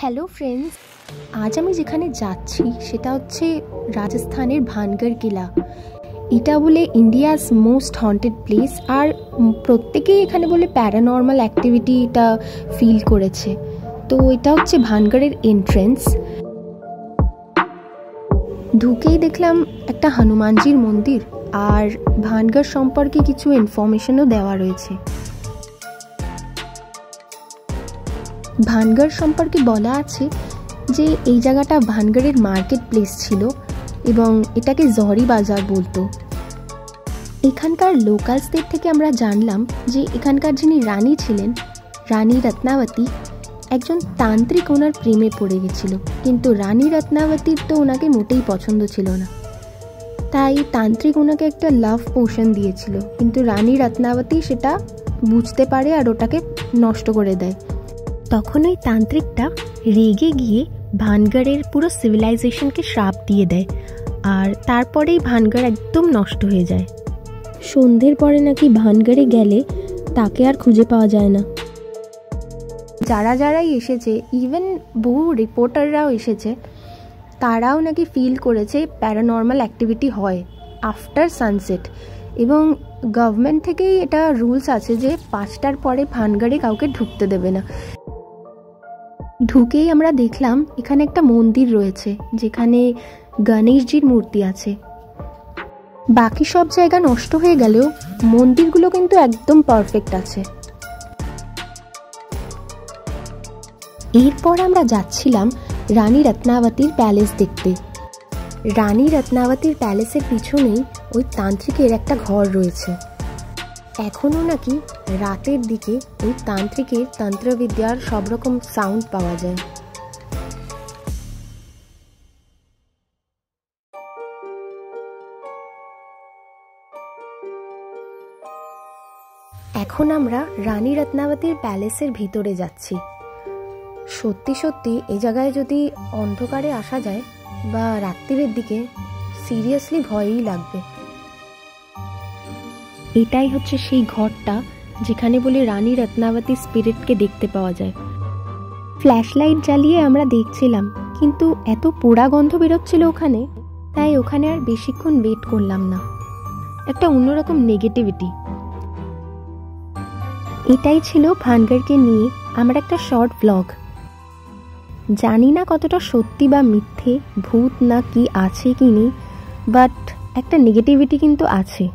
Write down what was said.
Hello friends, আজ আমি যেখানে যাচ্ছি সেটা হচ্ছে রাজস্থানের ভানগড় কিলা। এটা বলে ইন্ডিয়াস মোস্ট হন্টেড প্লেস, আর প্রত্যেকেই এখানে বলে প্যারানর্মাল অ্যাক্টিভিটিটা ফিল করেছে। তো এটা হচ্ছে ভানগড়ের এন্ট্রেন্স। ঢুকেই দেখলাম একটা হনুমানজির মন্দির, আর ভানগড় সম্পর্কে কিছু ইনফরমেশনও দেওয়া রয়েছে। ভানগড় সম্পর্কে বলা আছে যে এই জায়গাটা ভানগড়ের মার্কেট প্লেস ছিল এবং এটাকে জহরি বাজার বলতো। এখানকার লোকালসদের থেকে আমরা জানলাম যে এখানকার যিনি রানী ছিলেন, রানী রত্নাবতী, একজন তান্ত্রিক ওনার প্রেমে পড়ে গেছিল, কিন্তু রানী রত্নাবতীর তো ওনাকে মোটেই পছন্দ ছিল না। তাই তান্ত্রিক ওনাকে একটা লাভ পোশন দিয়েছিল, কিন্তু রানী রত্নাবতী সেটা বুঝতে পারে আর ওটাকে নষ্ট করে দেয়। তখন ওই তান্ত্রিকটা রেগে গিয়ে ভানগড়ের পুরো সিভিলাইজেশনকে শ্রাপ দিয়ে দেয়, আর তারপরেই ভানগড় একদম নষ্ট হয়ে যায়। সন্ধ্যের পরে নাকি ভানগড়ে গেলে তাকে আর খুঁজে পাওয়া যায় না। যারাই এসেছে, ইভেন বহু রিপোর্টাররাও এসেছে, তারাও নাকি ফিল করেছে প্যারানর্মাল অ্যাক্টিভিটি হয় আফটার সানসেট, এবং গভর্নমেন্ট থেকেই এটা রুলস আছে যে 5টার পরে ভানগড়ে কাউকে ঢুকতে দেবে না। ঢুকেই আমরা দেখলাম এখানে একটা মন্দির রয়েছে যেখানে গণেশজির মূর্তি আছে। বাকি সব জায়গা নষ্ট হয়ে গেলেও মন্দিরগুলো কিন্তু একদম পারফেক্ট আছে। এরপর আমরা যাচ্ছিলাম রানী রত্নাবতীর প্যালেস দেখতে। রানী রত্নাবতীর প্যালেসের পিছনেই ওই তান্ত্রিকের একটা ঘর রয়েছে। এখনও নাকি রাতের দিকে ওই তান্ত্রিকের তন্ত্রবিদ্যার সব রকম সাউন্ড পাওয়া যায়। এখন আমরা রানী রত্নাবতীর প্যালেসের ভিতরে যাচ্ছি। সত্যি সত্যি এই জায়গায় যদি অন্ধকারে আসা যায় বা রাত্রির দিকে, সিরিয়াসলি ভয়ই লাগবে। এটাই হচ্ছে সেই ঘরটা যেখানে বলে রানী রত্নাবতীর স্পিরিটকে দেখতে পাওয়া যায়। ফ্ল্যাশ লাইট জ্বালিয়ে আমরা দেখছিলাম, কিন্তু এত পোড়া গন্ধ বেরোচ্ছিল ওখানে, তাই ওখানে আর বেশিক্ষণ ওয়েট করলাম না। একটা অন্যরকম নেগেটিভিটি। এটাই ছিল ভানগড়কে নিয়ে আমার একটা শর্ট ব্লগ। জানি না কতটা সত্যি বা মিথ্যে, ভূত না কি আছে কি নেই, বাট একটা নেগেটিভিটি কিন্তু আছে।